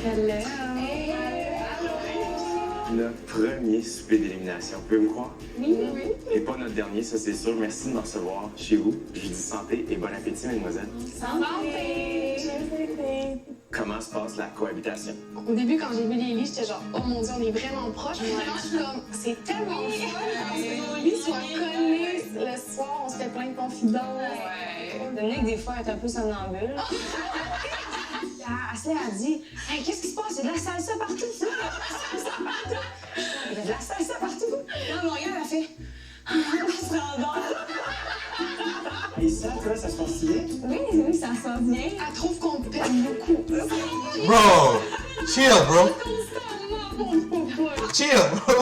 Hello. Notre premier souper d'élimination, vous pouvez me croire? Oui. Et pas notre dernier, ça c'est sûr. Merci de me recevoir chez vous. Je vous dis santé et bon appétit, mademoiselle. Santé. Comment se passe la cohabitation? Au début, quand j'ai vu les lits, j'étais genre, oh mon Dieu, on est vraiment proches. Maintenant, je suis comme, c'est tellement fun. Nos lits soient collés. Le soir, on se fait plein de confidences. Ouais. Dominique, des fois, est un peu somnambule. Elle se lève, elle dit hey, qu'est-ce qui se passe? Il y a de la salsa partout, ça! Il y a de la salsa partout! Là, mon regarde, elle fait elle se rendort. Et ça, toi, ça se passe bien? Oui, ça sent bien. Elle trouve qu'on pète beaucoup. Bro, chill, bro. Chill, bro.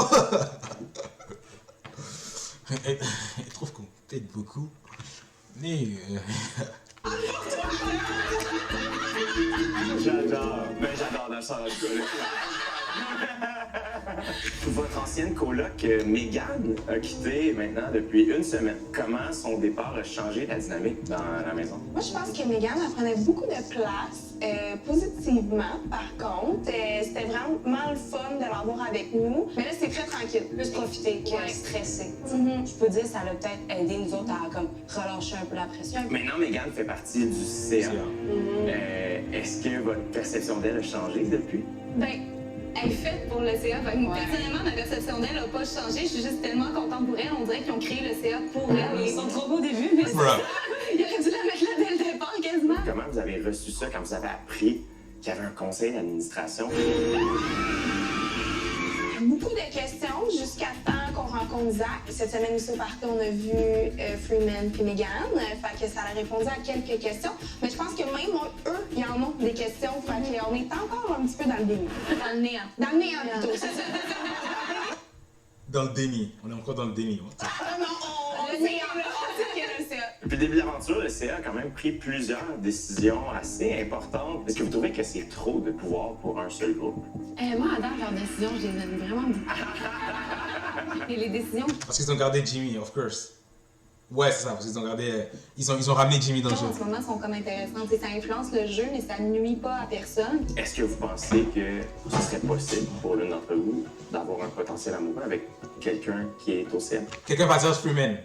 Elle trouve qu'on pète beaucoup. Mais J'adore dans ça, en tout cas. Votre ancienne coloc, Mégane, a quitté maintenant depuis une semaine. Comment son départ a changé la dynamique dans la maison? Moi, je pense que Mégane, elle prenait beaucoup de place, positivement, par contre. C'était vraiment le fun de l'avoir avec nous. Mais là, c'est très tranquille. Plus profiter que stresser. Je peux dire ça l'a peut-être aidé nous autres à comme, relâcher un peu la pression. Maintenant, Mégane fait partie du CA. Est-ce que votre perception d'elle a changé depuis? Ben, elle est faite pour le CA. Fait que personnellement, ma perception d'elle n'a pas changé. Je suis juste tellement contente pour elle. On dirait qu'ils ont créé le CA pour elle. Ils sont trop beaux au début, mais Il aurait dû la mettre là dès le départ, quasiment. Comment vous avez reçu ça quand vous avez appris qu'il y avait un conseil d'administration? Beaucoup de questions jusqu'à temps qu'on rencontre Zach. Cette semaine aussi au party, on a vu Freeman puis Mégane. Fait que ça a répondu à quelques questions. Mais je pense que même eux, ils en ont des questions. Fait qu'on est encore un petit peu dans le déni. Dans le néant. Dans le néant plutôt, c'est ça. dans le déni. On est encore dans le déni. Non, on est néant. On sait qu'il y a le CA. Depuis le début de l'aventure, le CA a quand même pris plusieurs décisions assez importantes. Est-ce que vous trouvez que c'est trop de pouvoir pour un seul groupe? Moi, à date, leurs décisions, je les aime vraiment beaucoup. Et les décisions Parce qu'ils ont gardé Jimmy, of course. Ouais, c'est ça, parce qu'ils ont gardé. Ils ont ramené Jimmy dans le jeu. En ce moment, sont comme intéressantes. Ça influence le jeu, mais ça nuit pas à personne. Est-ce que vous pensez que ce serait possible pour l'une d'entre vous d'avoir un potentiel amoureux avec quelqu'un qui est au CA? Quelqu'un va dire Freeman.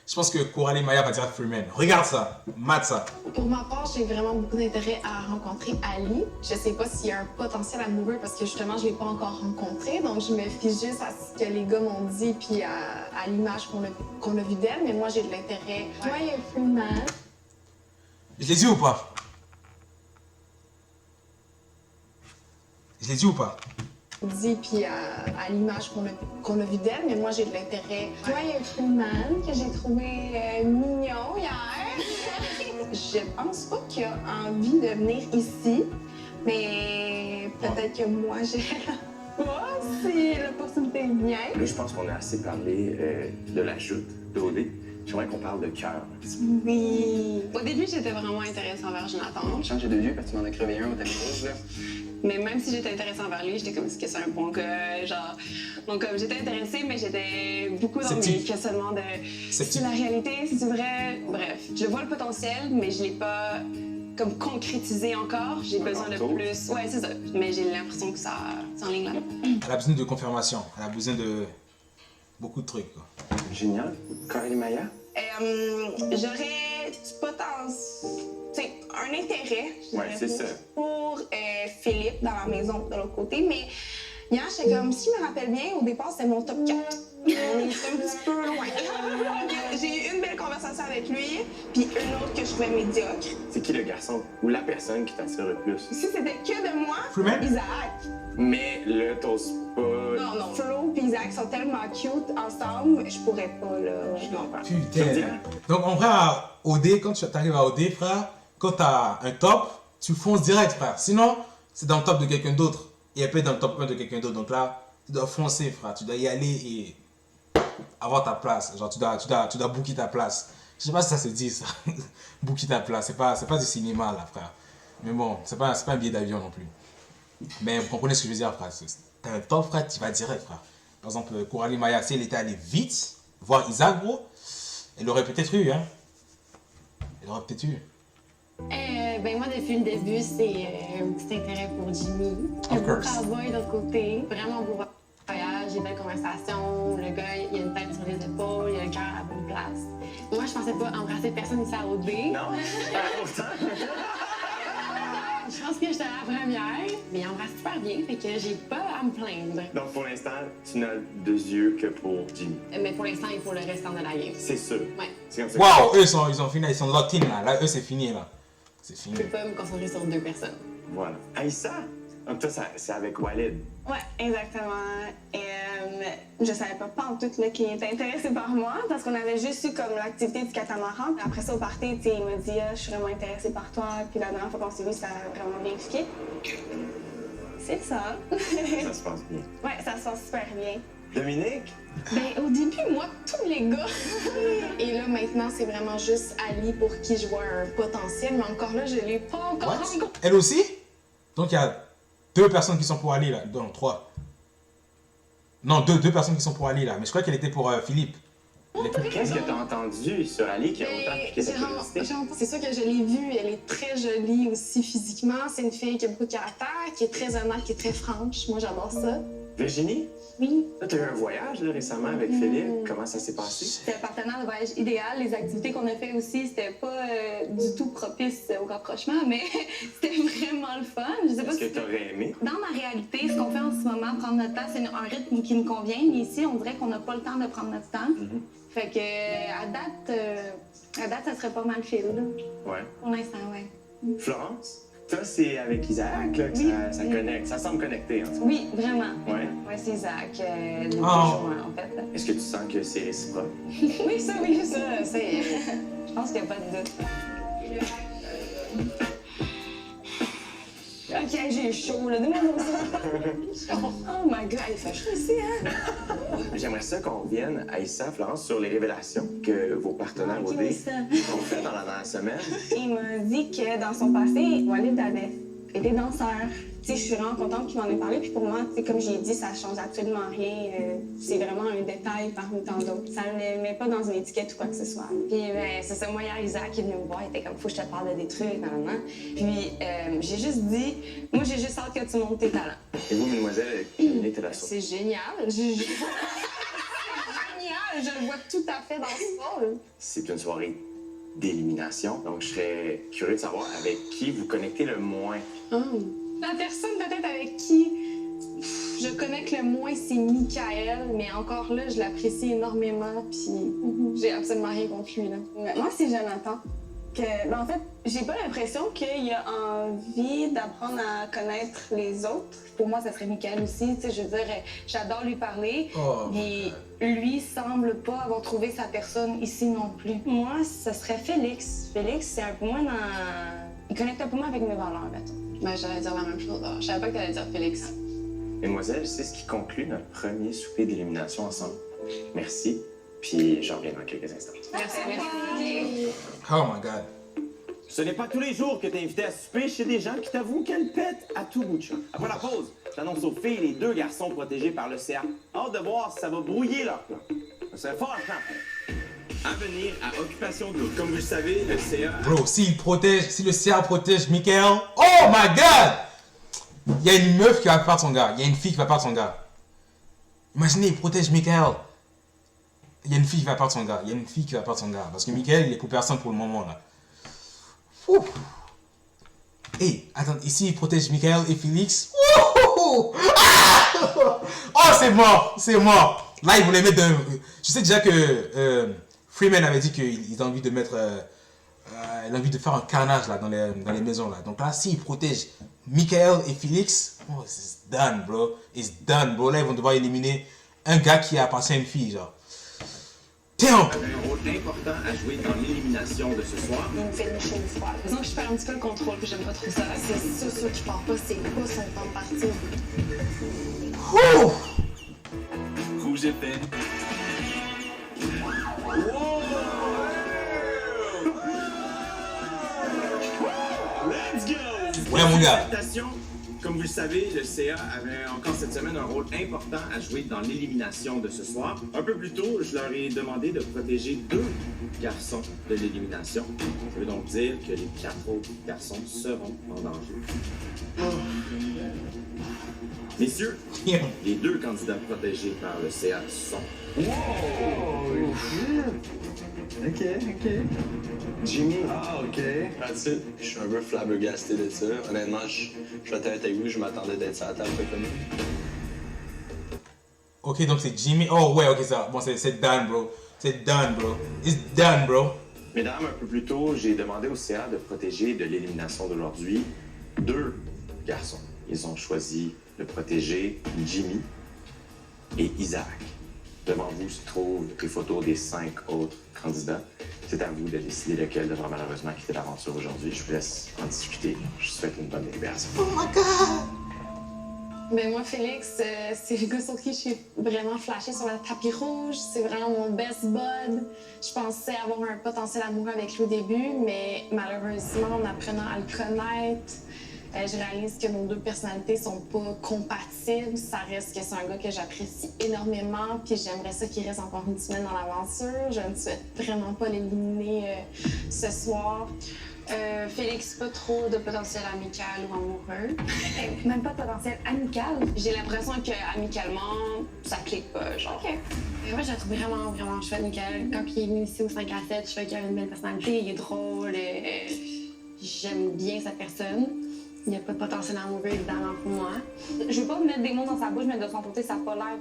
Je pense que Coralie Maya va dire Freeman. Regarde ça, mate ça. Pour ma part, j'ai vraiment beaucoup d'intérêt à rencontrer Ali. Je sais pas s'il y a un potentiel amoureux parce que justement, je l'ai pas encore rencontré. Donc, je me fie juste à ce que les gars m'ont dit puis à l'image qu'on a vue d'elle. Mais moi, j'ai de l'intérêt. Toi, il y a Freeman. Je l'ai dit ou pas? Je l'ai dit ou pas? Dit puis à l'image qu'on a vue d'elle. Mais moi, j'ai de l'intérêt. Toi, il y a Freeman que j'ai trouvé mignon hier. Je pense pas qu'il a envie de venir ici. Mais peut-être que moi, j'ai pas si l'opportunité vient. Là, je pense qu'on a assez parlé de la joute d'OD. J'aimerais qu'on parle de cœur. Oui. Au début, j'étais vraiment intéressée envers Jonathan. Changer de vieux parce que tu m'en as crevé un au tapis rouge, là. Mais même si j'étais intéressée envers lui, j'étais comme si c'est un bon gars, genre... Donc, comme j'étais intéressée, mais j'étais beaucoup dans mes questionnements de... C'est la réalité, c'est vrai? Bref, je vois le potentiel, mais je l'ai pas comme concrétisé encore. J'ai besoin de plus. Ouais, c'est ça. Mais j'ai l'impression que ça s'enligne là. Elle a besoin de confirmation. Elle a besoin de beaucoup de trucs, quoi. Génial. Coralie Maya? J'aurais du potentiel... Tu sais, un intérêt, je Ouais, c'est ça. pour Philippe dans la maison de l'autre côté. Mais hier, j'étais comme, si je me rappelle bien, au départ, c'était mon top 4. On est un petit peu loin. J'ai eu une belle conversation avec lui, puis une autre que je trouvais médiocre. C'est qui le garçon ou la personne qui t'attire le plus? Si c'était que de moi, Freeman? Isaac. Mais le t'oses pas... Non. Flo et Isaac sont tellement cute ensemble, je pourrais pas, là. Je comprends. Putain. Donc, en vrai, à OD, quand tu arrives à OD, frère, quand t'as un top, tu fonces direct, frère. Sinon, c'est dans le top de quelqu'un d'autre. Et elle peut être dans le top 1 de quelqu'un d'autre. Donc là, tu dois foncer, frère. Tu dois y aller et avoir ta place. Genre, tu dois booker ta place. Je sais pas si ça se dit, ça. Booker ta place. C'est pas du cinéma, là, frère. Mais bon, c'est pas un billet d'avion non plus. Mais vous comprenez ce que je veux dire, frère. T'as un top, frère, tu vas direct, frère. Par exemple, Coralie Maya, si elle était allée vite, voir Isaac, bro, elle aurait peut-être eu, hein. Elle aurait peut-être eu. Ben moi, depuis le début, c'est un petit intérêt pour Jimmy. Un beau cowboy de l'autre côté. Vraiment beau voyage, des belles conversations. Le gars, il a une tête sur les épaules, il a le cœur à la bonne place. Moi, je pensais pas embrasser personne ici à OD. Non? Pourtant. Je pense que j'étais la première, mais il embrasse super bien, fait que j'ai pas à me plaindre. Donc, pour l'instant, tu n'as deux yeux que pour Jimmy. Mais pour l'instant, il faut le restant de la game. C'est sûr. Ouais. C'est comme ça. Waouh, eux, ils ont fini, ils sont locked in là. Là, eux, c'est fini là. C'est fini. Je peux pas me concentrer sur deux personnes. Voilà. Aïssa! Donc, toi, c'est avec Walid. Ouais, exactement. Et je savais pas en tout qu'il était intéressé par moi parce qu'on avait juste eu comme l'activité du catamaran. Après ça, au party, il m'a dit je suis vraiment intéressée par toi. Puis la dernière fois qu'on s'est vu, ça a vraiment bien cliqué. C'est ça. Ça se passe bien. Ouais, ça se passe super bien. Dominique? Ben, au début, moi, tous les gars. Et là, maintenant, c'est vraiment juste Ali pour qui je vois un potentiel. Mais encore là, je l'ai pas encore What? rencontré. Elle aussi? Donc, il y a deux personnes qui sont pour Ali là. Non, trois. Non, deux personnes qui sont pour Ali là. Mais je crois qu'elle était pour Philippe. Qu'est-ce que tu as entendu sur Ali qui a autant piqué ta curiosité? C'est sûr que je l'ai vue. Elle est très jolie aussi physiquement. C'est une fille qui a beaucoup de caractère, qui est très honnête, qui est très franche. Moi, j'adore ça. Virginie? Oui. Là, tu as eu un voyage là, récemment avec Philippe. Comment ça s'est passé? C'était un partenaire de voyage idéal. Les activités qu'on a fait aussi, c'était pas du tout propice au rapprochement, mais c'était vraiment le fun. Je sais pas Est-ce que si tu aurais aimé? dans ma réalité, ce qu'on fait en ce moment, prendre notre temps, c'est un rythme qui nous convient. Mais ici, on dirait qu'on n'a pas le temps de prendre notre temps. Fait que à date, ça serait pas mal fait là. Ouais. Pour l'instant, ouais. Florence? Toi, c'est avec Isaac là, que Oui. ça connecte. Ça semble connecté, en tout cas. Oui, vraiment. Ouais. Ouais, c'est Isaac, depuis Oh. juin, en fait. Est-ce que tu sens que c'est réciproque? Oui, ça, c'est... Je pense qu'il n'y a pas de doute. OK, j'ai chaud, là. Donne-moi mon sang. Oh my God, il fait chaud ici, hein? J'aimerais ça qu'on revienne, Aïssa, Florence, sur les révélations que vos partenaires Ok, OD oui, ça. ont fait dans la dernière semaine. Il m'a dit que dans son passé, Walid avait été danseur. Tu sais, je suis vraiment contente qu'il m'en ait parlé. Puis pour moi, tu sais, comme j'ai dit, ça change absolument rien. C'est vraiment un détail parmi tant d'autres. Ça ne le met pas dans une étiquette ou quoi que ce soit. Puis, ben, c'est ça, moi, hier, Isaac est venu me voir, il était comme, faut que je te parle de des trucs, nan. Puis, j'ai juste dit, moi, j'ai juste hâte que tu montes tes talents. Et vous, mademoiselle, quelle était la sauce? C'est génial. C'est génial. Je le vois tout à fait dans ce rôle. C'est une soirée d'élimination, donc je serais curieux de savoir avec qui vous connectez le moins. La personne peut-être avec qui je connecte le moins, c'est Michael. Mais encore là, je l'apprécie énormément. Puis j'ai absolument rien contre lui, là. Moi, c'est Jonathan. En fait, j'ai pas l'impression qu'il a envie d'apprendre à connaître les autres. Pour moi, ça serait Michael aussi. Tu sais, je veux dire, j'adore lui parler. Oh. Mais lui semble pas avoir trouvé sa personne ici non plus. Moi, ce serait Félix. Félix, c'est un peu moins dans... Il connecte un peu moins avec mes valeurs, mettons. Ben, j'allais dire la même chose. Alors, je savais pas que t'allais dire Félix. Mesdemoiselles, c'est ce qui conclut notre premier souper d'élimination ensemble. Merci, puis je reviens dans quelques instants. Merci. Oh my God. Ce n'est pas tous les jours que tu es invité à souper chez des gens qui t'avouent qu'elles pètent à tout bout de champ. Après la pause, j'annonce aux filles les deux garçons protégés par le CA. Hâte de voir si ça va brouiller leur plan. Ça serait fort à temps. À venir à Occupation Double. Comme vous le savez, le CA... Bro, si le CA protège Michael, oh my God! Il y a une meuf qui va perdre son gars. Il y a une fille qui va perdre son gars. Imaginez, il protège Michael. Il y a une fille qui va perdre son gars. Il y a une fille qui va perdre son gars. Parce que Michael, il est pour personne pour le moment, là. Ouh. Hey, attends, ici, il protège Michael et Félix. Ouh. Ah. Oh, c'est mort, c'est mort. Là, il voulait mettre un... Je sais déjà que Freeman avait dit qu'il a envie de mettre... il a envie de faire un carnage, là, dans les maisons, là. Donc là, s'il protège Michael et Félix, oh, it's done, bro. It's done, bro. Là, ils vont devoir éliminer un gars qui appartient à une fille, genre. Damn! avait un rôle important à jouer dans l'élimination de ce soir. Il me fait une chaud froid. Disons que je perds un petit peu le contrôle, puis j'aime pas trop ça. C'est sûr que je pars pas, c'est pas son temps de partir. Ouh. Rouge épais. Let's go! Ouais, mon gars. Félicitations. Comme vous le savez, le CA avait encore cette semaine un rôle important à jouer dans l'élimination de ce soir. Un peu plus tôt, je leur ai demandé de protéger deux garçons de l'élimination. Ça veut donc dire que les 4 autres garçons seront en danger. Messieurs, les 2 candidats protégés par le CA sont... Ok. Jimmy. Ah, ok. That's it. Je suis un peu flabbergasté de ça. Honnêtement, je vais être avec vous, je m'attendais d'être sur la table comme nous. Ok, donc c'est Jimmy. Oh, ouais, ok, ça. Bon, c'est done, bro. C'est done, bro. It's done, bro. Mesdames, un peu plus tôt, j'ai demandé au CA de protéger de l'élimination d'aujourd'hui 2 garçons. Ils ont choisi de protéger Jimmy et Isaac. Devant vous se trouvent les photos des 5 autres candidats. C'est à vous de décider lequel devra malheureusement quitter l'aventure aujourd'hui. Je vous laisse en discuter. Je vous souhaite une bonne délibération. Oh my god! Ben moi, Félix, c'est le gars sur qui je suis vraiment flashée sur le tapis rouge. C'est vraiment mon best bud. Je pensais avoir un potentiel amoureux avec lui au début, mais malheureusement, en apprenant à le connaître, je réalise que nos 2 personnalités sont pas compatibles. Ça reste que c'est un gars que j'apprécie énormément, puis j'aimerais ça qu'il reste encore une semaine dans l'aventure. Je ne souhaite vraiment pas l'éliminer ce soir. Félix, pas trop de potentiel amical ou amoureux. Même pas de potentiel amical. J'ai l'impression que amicalement, ça clique pas, genre. OK. Moi, je la trouve vraiment, vraiment chouette, Michael. Quand il est venu ici au 5 à 7, je trouvais qu'il avait une belle personnalité, il est drôle, j'aime bien sa personne. Il n'y a pas de potentiel amoureux, évidemment, pour moi. Je veux pas mettre des mots dans sa bouche, mais de son côté, ça n'a pas l'air.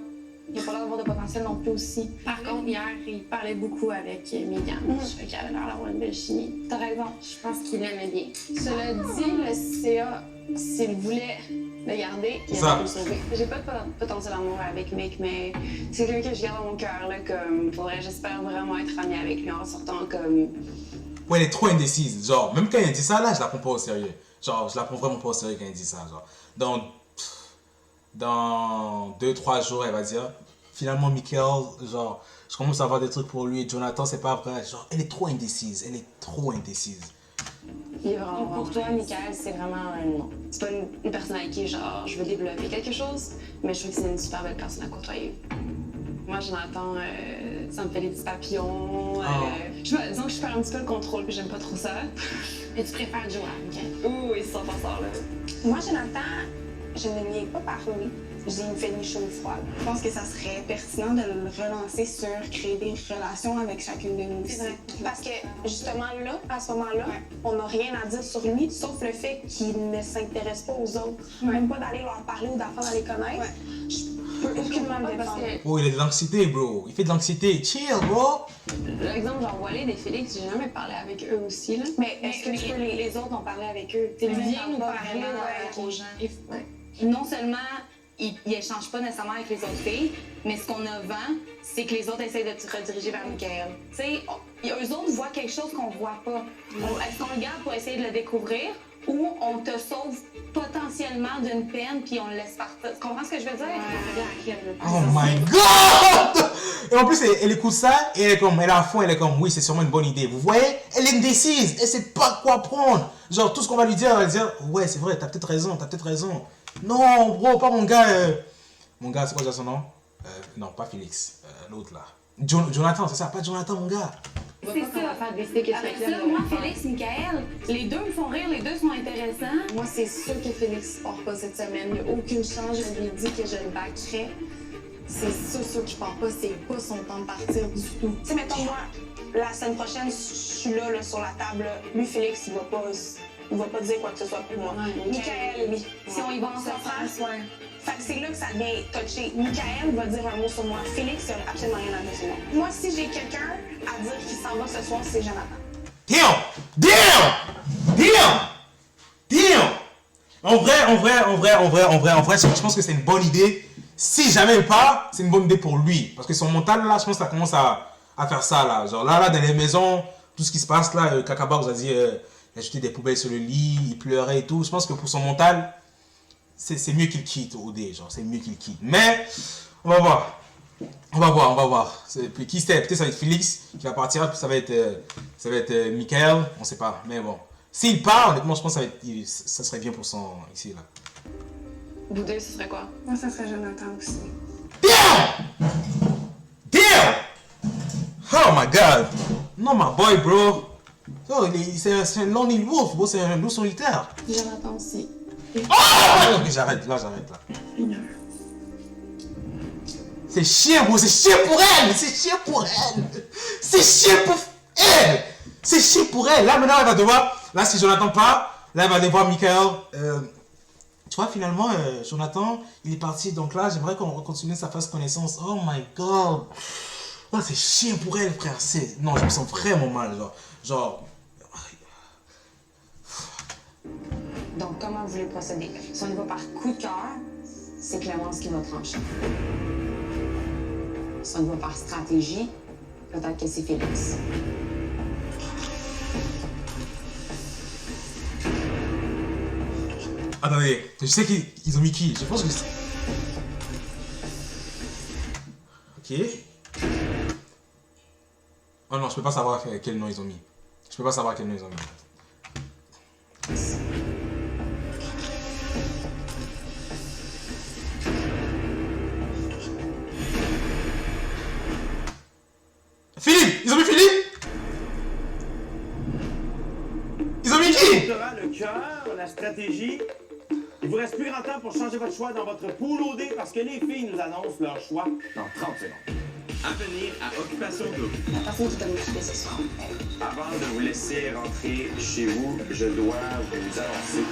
Il n'a pas l'air d'avoir de potentiel non plus aussi. Par contre, hier, il parlait beaucoup avec Megan. Je trouvais qu'il avait l'air d'avoir une belle chimie. T'as raison. Je pense qu'il l'aimait bien. Cela dit, le CA, s'il voulait le garder, il aurait pu le sauver. J'ai pas de potentiel amoureux avec Mick, mais c'est quelqu'un que je garde dans mon cœur, là, comme, faudrait, j'espère vraiment être amie avec lui en sortant comme... Ouais, elle est trop indécise. Genre, même quand elle dit ça, là, je la prends pas au sérieux. Genre, je la prends vraiment pas au sérieux quand elle dit ça. Genre, dans 2-3 jours, elle va dire, finalement, Michael, genre, je commence à avoir des trucs pour lui. Et Jonathan, c'est pas vrai. Genre, elle est trop indécise. Elle est trop indécise. Il est vraiment pour toi, Michael, c'est vraiment un non. C'est pas une personne avec qui, genre, je veux développer quelque chose, mais je trouve que c'est une super belle personne à côtoyer. Moi, Jonathan, ça me fait des petits papillons. Disons que je perds un petit peu le contrôle, puis j'aime pas trop ça. Et tu préfères Joanne, OK? Oui, c'est 100% là. Moi, Jonathan, je ne lui ai pas parlé. Je dis, il me fait ni chaud ni froid. Je pense que ça serait pertinent de le relancer sur créer des relations avec chacune de nous. C'est vrai. Parce que, justement, là, à ce moment-là, on n'a rien à dire sur lui, sauf le fait qu'il ne s'intéresse pas aux autres. Même pas d'aller leur parler ou d'apprendre à les connaître. Je peux aucunement me défendre. Oh, il a de l'anxiété, bro. Il fait de l'anxiété. Chill, bro. L'exemple, genre, Walid et Félix, j'ai jamais parlé avec eux aussi, là. Mais est-ce que tu peux les autres ont parlé avec eux? Ils viennent nous parler aux gens. Non seulement ils échangent pas nécessairement avec les autres filles, mais ce qu'on a vent, c'est que les autres essayent de te rediriger vers Michael. Tu sais, eux autres voient quelque chose qu'on voit pas. Est-ce qu'on le garde pour essayer de le découvrir ou on te sauve potentiellement d'une peine puis on le laisse partir? Tu comprends ce que je veux dire? Oh my god! Et en plus, elle écoute ça et elle est comme, elle est à fond, elle est comme, oui, c'est sûrement une bonne idée. Vous voyez? Elle est indécise, elle sait pas quoi prendre. Genre, tout ce qu'on va lui dire, elle va dire, ouais, c'est vrai, t'as peut-être raison, t'as peut-être raison. Non, bro, pas mon gars. Mon gars, c'est quoi déjà son nom? Non, pas Félix, l'autre là. Jonathan, c'est ça, pas Jonathan, mon gars. C'est ça. Avec ça, moi, Félix, Michael, les deux me font rire, les deux sont intéressants. Moi, c'est sûr que Félix part pas cette semaine. Il n'y a aucune chance. Je lui ai dit que je le backerais. C'est sûr que je pars pas. C'est pas son temps de partir du tout. Tu sais, mettons, moi, la semaine prochaine, je suis là, sur la table. Lui, Félix, il va pas dire quoi que ce soit pour moi. Michael, lui. Si on y va en France, ouais. Fait que c'est là que ça devient touché. Michael va dire un mot sur moi. Félix, il n'a absolument rien à dire sur moi. Moi, si j'ai quelqu'un à dire qui s'en va ce soir, c'est Jonathan. Damn! En vrai, je pense que c'est une bonne idée. Si jamais il part, c'est une bonne idée pour lui. Parce que son mental, là, je pense que ça commence à faire ça, là. Genre, là, dans les maisons, tout ce qui se passe, là, Kakaba vous a dit, il a jeté des poubelles sur le lit, il pleurait et tout. Je pense que pour son mental, c'est mieux qu'il quitte OD, genre, c'est mieux qu'il quitte. Mais, on va voir. Puis qui sait, peut-être ça va être Félix qui va partir, puis ça va être Michael, on sait pas. Mais bon, s'il part, honnêtement, je pense que ça serait bien pour son ici, là. Vous deux, ce serait quoi? Moi, ça serait Jonathan aussi. Damn! Oh my god! Non, my boy, bro. Oh, c'est un lonely wolf, bro. C'est un loup solitaire. Jonathan aussi. Oh! Ok, j'arrête, là. C'est chiant, bro. C'est chiant pour elle. C'est chiant pour elle. Là, maintenant, elle va devoir... Là, si Jonathan part, là, elle va aller voir Michael. Tu vois, finalement, Jonathan, il est parti. Donc là, j'aimerais qu'on continue sa phase connaissance. Oh my God. Oh, c'est chiant pour elle, frère. Non, je me sens vraiment mal, genre... Donc, comment vous voulez procéder? Si on y va par coup de cœur, c'est Clémence qui va trancher. Si on y va par stratégie, peut-être que c'est Félix. Attendez, je sais qu'ils ont mis qui? Je pense que c'est... Ok. Oh non, je peux pas savoir quel nom ils ont mis. Philippe! Ils ont mis Philippe? Ils ont mis qui? Le cœur, la stratégie. Il vous reste plus grand temps pour changer votre choix dans votre pool OD parce que les filles nous annoncent leur choix dans 30 secondes. À venir à Occupation Double. La personne qui t'a motivé ce soir. Avant de vous laisser rentrer chez vous, je dois vous annoncer.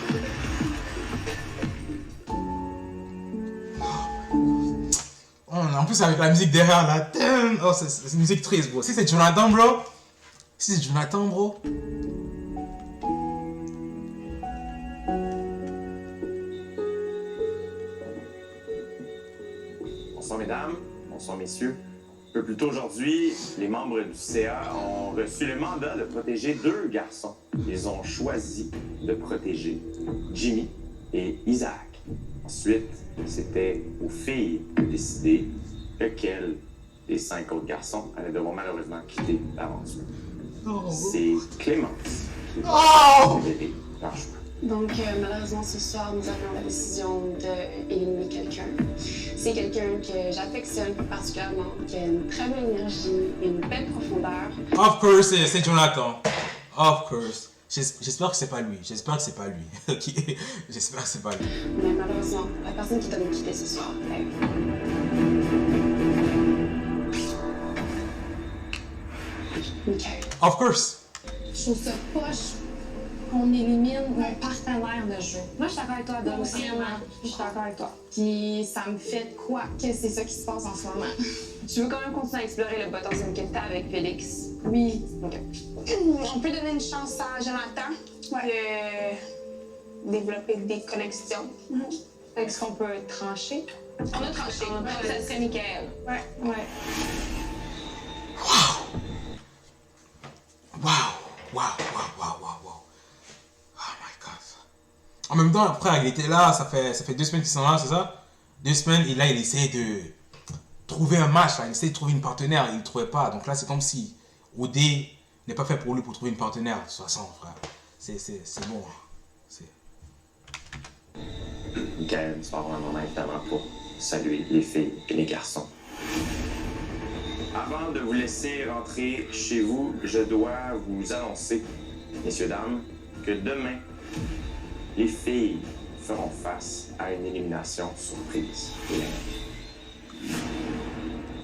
Oh, en plus, avec la musique derrière, là. Damn. Oh, c'est une musique triste, bro. Si c'est Jonathan, bro. Bonsoir mesdames, bonsoir messieurs. Un peu plus tôt aujourd'hui, les membres du CA ont reçu le mandat de protéger 2 garçons. Ils ont choisi de protéger Jimmy et Isaac. Ensuite, c'était aux filles de décider lequel des 5 autres garçons allait devoir malheureusement quitter l'aventure. Oh. C'est Clémence qui va Oh! libérer leur choix. Donc, malheureusement, ce soir, nous avions la décision d'éliminer quelqu'un. C'est quelqu'un que j'affectionne particulièrement, qui a une très belle énergie, une belle profondeur. Of course, c'est Jonathan. Of course. J'espère que c'est pas lui. Ok, j'espère que c'est pas lui. Mais malheureusement, la personne qui doit nous quitter ce soir, Michael. Of course. Je trouve ça poche qu'on élimine mon partenaire de jeu. Moi, je suis d'accord avec toi, Dom. Vraiment, je suis d'accord avec toi. Puis ça me fait de quoi que c'est ça qui se passe en ce moment. Tu veux quand même continuer à explorer le potentiel que tu as avec Félix? Oui. OK. On peut donner une chance à Jonathan de développer des connexions. Est-ce qu'on peut trancher? On a tranché. Ça serait Michael. Ouais. Wow. Oh my God. En même temps, frère, il était là, ça fait 2 semaines qu'ils sont là, c'est ça? 2 semaines, et là, il essaie de trouver un match, là. Il essaie de trouver une partenaire, il ne trouvait pas. Donc là, c'est comme si OD n'est pas fait pour lui pour trouver une partenaire. De toute façon, frère, c'est bon. Michael, tu vas avoir un moment évidemment pour saluer les filles et les garçons. Avant de vous laisser rentrer chez vous, je dois vous annoncer, messieurs, dames, que demain, les filles feront face à une élimination surprise.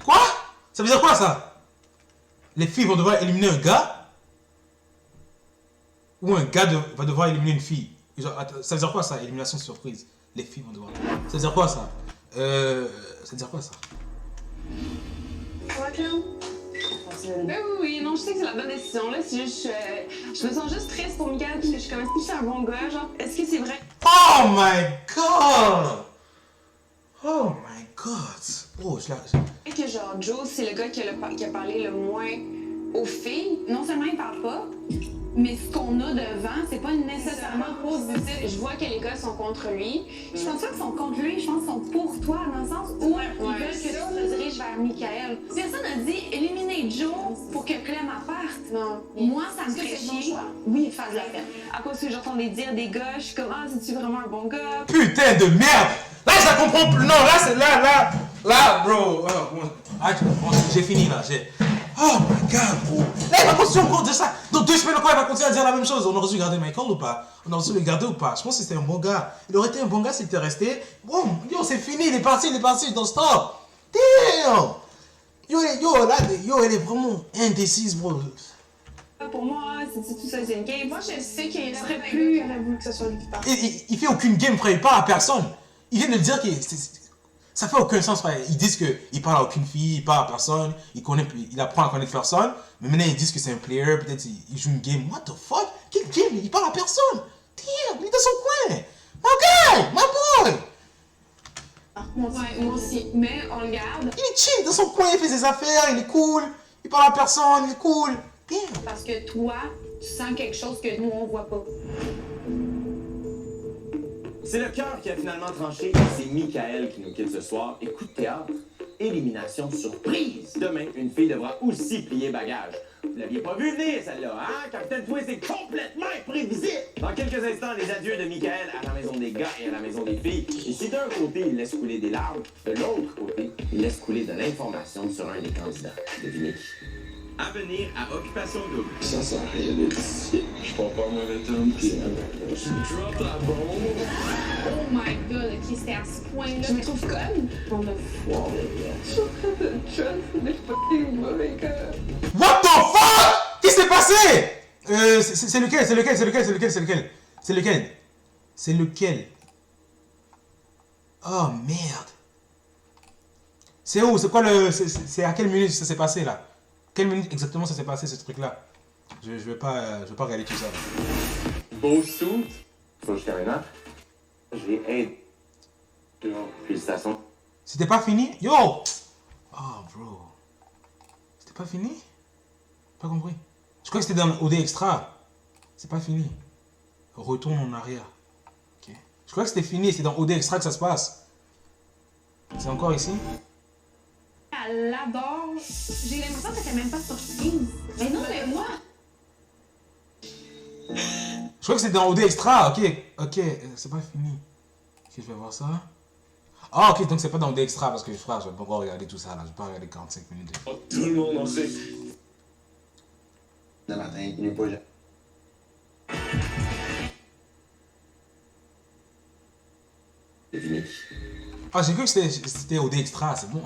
Quoi? Ça veut dire quoi, ça? Les filles vont devoir éliminer un gars? Ou un gars va devoir éliminer une fille? Genre, ça veut dire quoi, ça? Élimination surprise. Les filles vont devoir... Ça veut dire quoi, ça? Ça veut dire quoi, ça? Ça va, Clem? Oui, non, je sais que c'est la bonne décision, là. C'est juste, je me sens juste triste pour Miguel, parce que je suis comme, est-ce que c'est un bon gars, genre, est-ce que c'est vrai? Oh my God! Oh my God! Oh, Et que genre, Joe, c'est le gars qui a parlé le moins aux filles. Non seulement il parle pas, mais ce qu'on a devant, c'est pas nécessairement positif. Je vois que les gars sont contre lui. Je pense pas qu'ils sont contre lui, je pense qu'ils sont pour toi, dans le sens où ils veulent que tu te diriges vers Michael. Personne n'a dit éliminer Joe pour que Clem parte. Non. Moi, ça me fait c'est bon chier. choix? Oui, faire de la peine. À cause que j'entends dire des gars, je suis comme, ah, c'est-tu vraiment un bon gars? Putain de merde! Là, je la comprends plus. Non, là, c'est là, bro. J'ai fini, là. Oh my god, bro. Là, il va continuer encore à dire ça. Dans 2 semaines encore, il va continuer à dire la même chose. On aurait dû garder Michael ou pas? On aurait dû le garder ou pas? Je pense que c'était un bon gars. Il aurait été un bon gars s'il était resté. Bon, yo, c'est fini. Il est parti, dans stop. Damn. Yo, elle est vraiment indécise, bro. Pour moi, c'est tout ça, c'est une game. Moi, je sais qu'il serait serait plus- plus. J'aurais voulu que ce soit lui qui parte. Il fait aucune game, frère. Il parle à personne. Il vient de dire que ça fait aucun sens, frère. Ils disent qu'il parle à aucune fille, il parle à personne, il apprend à connaître personne. Mais maintenant, ils disent que c'est un player, peut-être il joue une game. What the fuck? Quelle game? Il parle à personne. Damn, il est dans son coin. My guy, my boy. Ouais, moi aussi. Mais on le garde. Il est chill dans son coin, il fait ses affaires, il est cool. Il parle à personne, il est cool. Damn. Parce que toi, tu sens quelque chose que nous, on voit pas. C'est le cœur qui a finalement tranché. C'est Michael qui nous quitte ce soir. Et coup de théâtre, élimination surprise. Demain, une fille devra aussi plier bagage. Vous l'aviez pas vu venir, celle-là, hein? Captain Twist est complètement imprévisible. Dans quelques instants, les adieux de Michael à la maison des gars et à la maison des filles. Et si d'un côté, il laisse couler des larmes, de l'autre côté, il laisse couler de l'information sur un des candidats. Devinez qui? À venir à Occupation Double. Ça sert à rien d'être ici. Je prends pas un mauvais temps, pis je drop la bombe. Oh my god, ok, c'était à ce point-là. Je me trouve conne. On a foiré. Je suis en train de trust des fucking mauvais gars. What the fuck? Qu'est-ce qui s'est passé? C'est lequel? Oh merde. C'est où? C'est quoi le... C'est à quelle minute ça s'est passé là? Quelle minute exactement ça s'est passé ce truc là? Je vais pas regarder tout ça. Beau suit. Faut jusqu'à maintenant. J'ai aidé. Félicitations. C'était pas fini? Yo! Oh bro. C'était pas fini? Pas compris. Je crois que c'était dans OD Extra. C'est pas fini. Retourne en arrière. Ok. Je crois que c'était fini. C'est dans OD Extra que ça se passe. C'est encore ici? Elle l'adore. J'ai l'impression qu'elle était même pas surprise. Mais non, mais moi. Je crois que c'est dans OD Extra. Ok, c'est pas fini. Ok, je vais voir ça. Ah, ok, donc c'est pas dans OD Extra parce que frère, je vais pas encore regarder tout ça là. Je vais pas regarder 45 minutes. Oh, tout le monde en sait. Le matin, il n'est pas là. Devinez qui? Ah, j'ai cru que c'était OD Extra, c'est bon.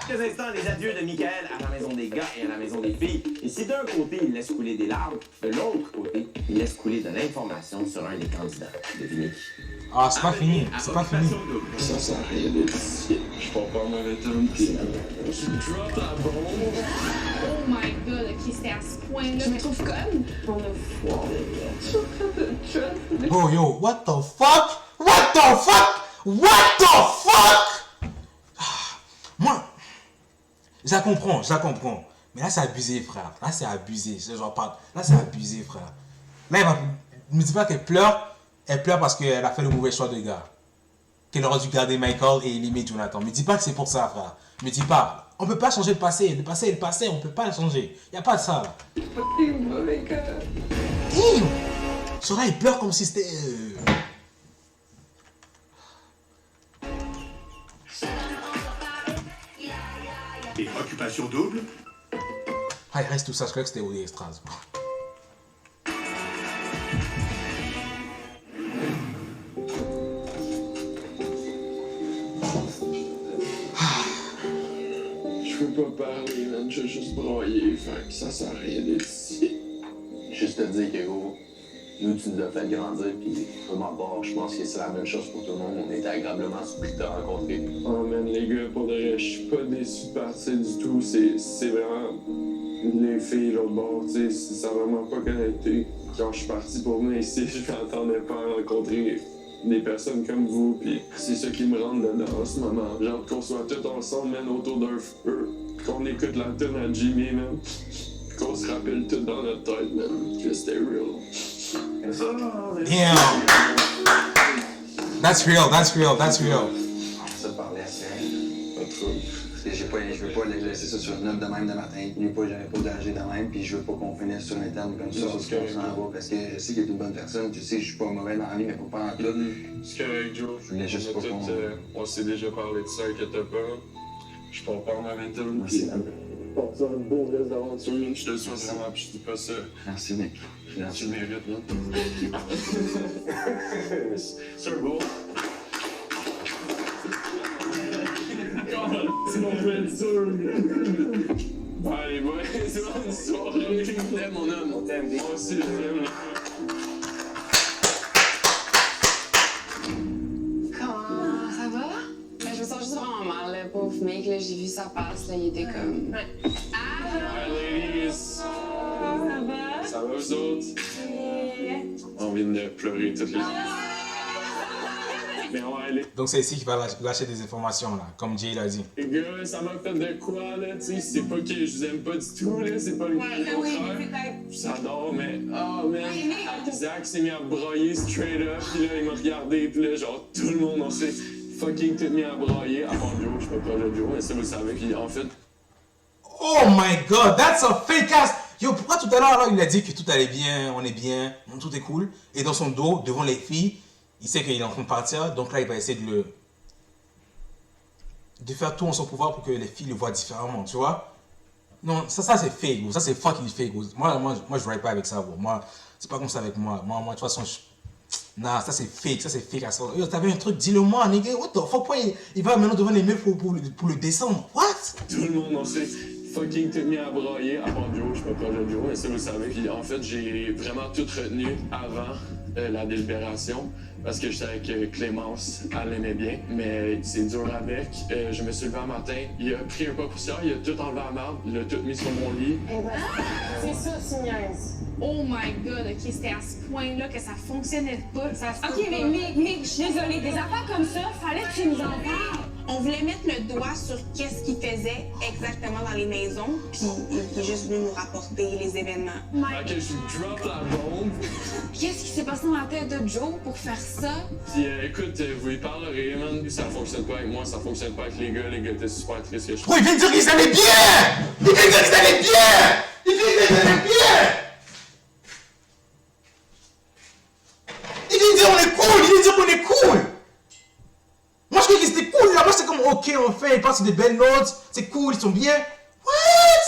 Quelques instants, les adieux de Michael à la maison des gars et à la maison des filles. Et si d'un côté, il laisse couler des larmes, de l'autre côté, il laisse couler de l'information sur un des candidats. Devinez qui? Ah, c'est pas fini. C'est pas fini. Ça sert à rien d'être ici. Je prends pas un mauvais temps, pis je drop la bombe. Oh my god, ok, c'était à ce point-là. Je me trouve conne. On a foiré. Je suis en train de trust des Oh yo, what the fuck? What the fuck? What the fuck? Moi, je la comprends. Mais là, c'est abusé, frère. Là, c'est abusé. J'en parle. Là, c'est abusé, frère. Là, il va... Ne me dis pas qu'elle pleure. Elle pleure parce qu'elle a fait le mauvais choix de gars. Qu'elle aurait dû garder Michael et éliminer Jonathan. Me dis pas que c'est pour ça, frère. Me dis pas. On peut pas changer le passé. Le passé est le passé. On peut pas le changer. Y a pas de ça, là. fucking mauvais gars. Damn! So là, il pleure comme si c'était... Et Occupation Double? Ah, il reste tout ça. Je crois que c'était OD Extras. Je peux pas parler, man. Je vais juste broyer. Fait que ça sert à rien d'être ici. Juste te dire que gros, nous tu nous as fait grandir, pis pour ma part, je pense que c'est la même chose pour tout le monde. On était agréablement surpris de te rencontrer. Oh man, les gars, pour de vrai, je suis pas déçu de partir du tout. C'est vraiment les filles, l'autre bord, tu sais, ça a vraiment pas connecté. Quand je suis parti pour venir ici, je m'attendais pas à rencontrer des personnes comme vous, pis c'est ça qui me rentre dedans en ce moment. Genre qu'on soit tous ensemble, man, autour d'un feu, qu'on écoute la tune à Jimmy, man, pis qu'on se rappelle tout dans notre tête, man, que c'était real. Damn! That's real. On se parler après. Pas trop. Parce que je veux pas laisser ça sur une note de même de matin. J'avais pas d'âge de même, puis je veux pas qu'on finisse sur un terme comme ça, Non, sur ce c'est qu'on s'en va. Parce que je sais qu'il est une bonne personne, tu sais, je suis pas mauvais dans la vie, mais faut pas en tout. C'est correct, Joe. Je voulais juste pas qu'on... On s'est déjà parlé de ça, inquiète pas. Je prends pas en mauvais temps, Merci. pis passer un beau reste d'aventure, man. Je te le souhaite vraiment, puis je dis pas ça. Merci, mec. Tu le mérites, man. C'est un beau. C'est mon friend sûr. Allez, ouais, c'est bonne soirée. Je t'aime, mon homme. On t'aime. Moi aussi, je t'aime. Comment ça va? Ben, je me sens juste vraiment mal, le pauvre mec, là, j'ai vu sa passe, là, il était comme... Ouais. Hi, ladies. Ça va? Ça va, vous autres? On vient de pleurer toutes les... Mais on va aller. Donc c'est ici qu'il va lâcher des informations, là, comme Jay l'a dit. Les gars, ça m'a fait de quoi, là, tu sais, c'est pas que je vous aime pas du tout, là, c'est pas le contraire. J'adore, mais, oh, man, Zach s'est mis à broyer straight up, pis là, il m'a regardé, pis là, genre, tout le monde, on s'est fucking tout mis à broyer, à part Joe, je suis pas proche de Joe, mais ça, vous le savez, pis en fait... Oh my god, that's a fake ass! Yo, pourquoi tout à l'heure, là, il a dit que tout allait bien, on est bien, tout est cool, et dans son dos, devant les filles, il sait qu'il est en train de partir, donc là, il va essayer de faire tout en son pouvoir pour que les filles le voient différemment, tu vois? Non, ça c'est fake, bro. Ça c'est fucking fake, bro. Moi, je ride pas avec ça, bro. Moi, c'est pas comme ça avec moi. Moi, de toute façon, nah, ça c'est fake à ça. Yo, t'avais un truc, dis-le-moi, nigga. What the fuck, pourquoi il va maintenant devant les meufs pour le descendre? What? Tout le monde, on s'est fucking tout mis à broyer, à part Joe, je suis pas proche de Joe, mais ça, vous le savez. Puis en fait, j'ai vraiment tout retenu avant la délibération. Parce que je savais que Clémence, elle l'aimait bien, mais c'est dur avec. Je me suis levé un matin, il a pris un pas poussière, il a tout enlevé à la marde, il a tout mis sur mon lit. C'est ça, tu niaises. Oh my god, ok, c'était à ce point-là que ça fonctionnait pas. Ça se Ok, mais Mick, je suis désolée, des affaires comme ça, fallait que tu nous en parles. On voulait mettre le doigt sur qu'est-ce qu'il faisait exactement dans les maisons, puis il est juste venu nous rapporter les événements. Ok, je drop la bombe. Qu'est-ce qui s'est passé dans la tête de Joe pour faire ça? Puis écoute, vous y parlerez, man. Ça fonctionne pas avec moi, ça fonctionne pas avec les gars. Les gars étaient super tristes que je... Oh, il vient de dire qu'ils allaient bien! Il vient de dire qu'ils allaient bien! Il vient de dire qu'ils allaient bien! Il vient de dire on est cool! Il vient de dire qu'on est cool! Moi, je croyais qu'ils étaient cool, là. Moi, c'est comme, ok, on fait, ils passent des belles notes, c'est cool, ils sont bien. What?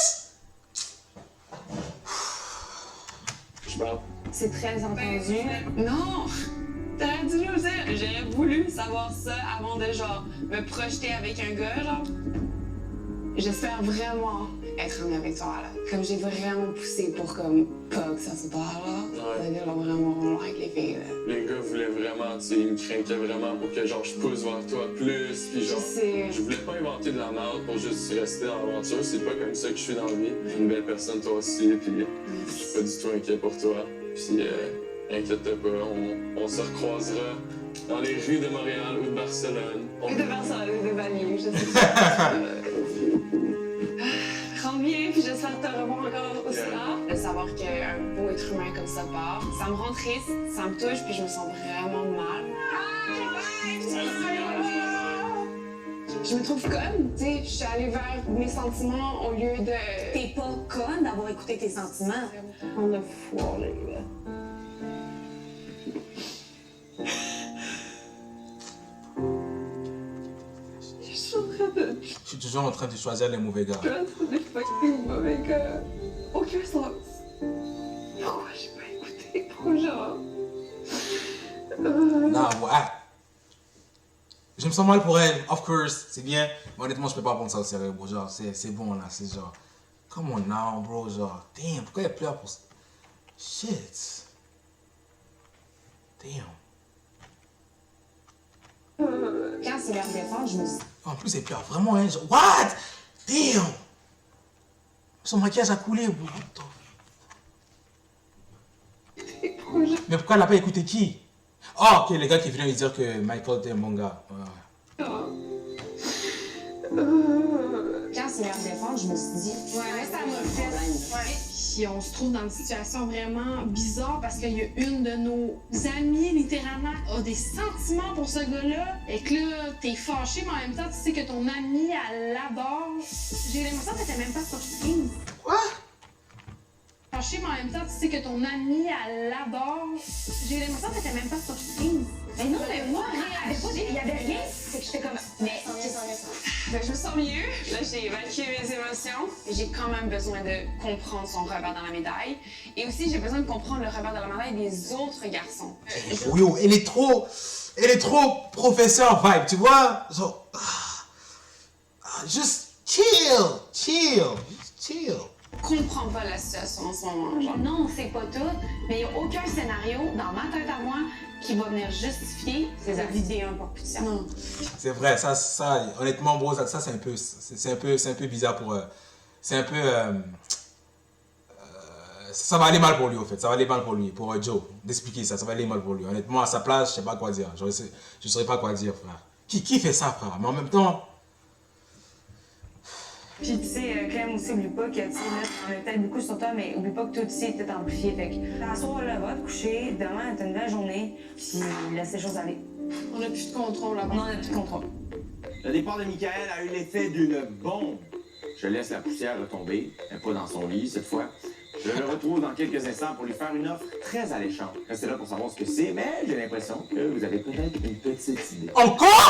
Je parle. C'est très entendu. Non! T'aurais dû nous dire. J'aurais voulu savoir ça avant de, genre, me projeter avec un gars, genre. J'espère vraiment être amie avec toi, là. Comme j'ai vraiment poussé pour, comme, pas que ça se barre, là. C'est-à-dire, vraiment, avec les filles, là. Les gars voulaient vraiment, tu sais, ils me craignaient vraiment pour que, genre, je pousse vers toi plus. Puis, genre, je voulais pas inventer de la merde pour juste rester dans l'aventure. C'est pas comme ça que je suis dans la vie. T'es une belle personne, toi aussi, puis je suis pas du tout inquiet pour toi. Puis, inquiète-toi pas, on se recroisera dans les rues de Montréal ou de Barcelone. Ou de Barcelone, ou de Bali, je sais pas. Rends bien, puis j'espère te revoir encore aussi là. De savoir qu'un beau être humain comme ça part, ça me rend triste, ça me touche, puis je me sens vraiment mal. Je me trouve conne, tu sais, je suis allée vers mes sentiments au lieu de... T'es pas conne d'avoir écouté tes sentiments. On a foiré, là. Je suis toujours en train de choisir les mauvais gars. Je suis en train de fucking mauvais gars. Aucun sens. Pourquoi j'ai pas écouté? Pourquoi genre... Non, ouais. Je me sens mal pour elle, of course, c'est bien. Mais honnêtement, je peux pas prendre ça au sérieux, bro. Genre, c'est bon là, c'est genre. Come on now, bro. Genre, damn, pourquoi elle pleure pour ça? Shit. Damn. Quand c'est l'heure de défendre, je me suis... En plus, elle pleure vraiment, hein. Genre, what? Damn. Son maquillage a coulé, bro. Mais pourquoi elle a pas écouté qui? Oh, ok, les gars qui venaient lui dire que Michael était un bon gars. Ouais. Quand c'est l'heure de défendre, je me suis dit... Ouais, ça m'a fait... Puis on se trouve dans une situation vraiment bizarre parce qu'il y a une de nos amies, littéralement, a des sentiments pour ce gars-là. Et que là, t'es fâché, mais en même temps, tu sais que ton amie, elle l'adore. J'ai l'impression que t'étais même pas sortie. Quoi? Fâché, mais en même temps, tu sais que ton amie, elle l'adore. J'ai l'impression que t'étais même pas sortie. Mais non, mais moi, il y avait rien. C'est que j'étais comme... Mais... Je me sens mieux. Là, j'ai évacué mes émotions. J'ai quand même besoin de comprendre son revers dans la médaille. Et aussi, j'ai besoin de comprendre le revers dans la médaille des autres garçons. Yo, elle est trop professeur vibe, tu vois? Genre, juste chill. Comprends pas la situation en ce moment. Genre. Non, c'est pas tout, mais il n'y a aucun scénario dans ma tête à moi qui va venir justifier ces idées un peu plus. Non. C'est vrai, ça, honnêtement, bro, ça c'est un peu bizarre pour... c'est un peu... ça va aller mal pour lui, au fait. Ça va aller mal pour lui, pour Joe, d'expliquer ça. Ça va aller mal pour lui. Honnêtement, à sa place, je sais pas quoi dire. Je saurais pas quoi dire, frère. Qui fait ça, frère? Mais en même temps... Puis tu sais, Clem aussi, oublie pas que, tu sais, là, on est peut-être beaucoup sur toi, mais oublie pas que toi aussi, t'es amplifié. Fait que, à soir, là, va te coucher, demain, t'as une belle journée, puis laisse les choses aller. On n'a plus de contrôle là-bas. Non, on n'a plus de contrôle. Le départ de Michael a eu l'effet d'une bombe. Je laisse la poussière retomber, mais pas dans son lit cette fois. Je le retrouve dans quelques instants pour lui faire une offre très alléchante. Restez là pour savoir ce que c'est, mais j'ai l'impression que vous avez peut-être une petite idée. Encore?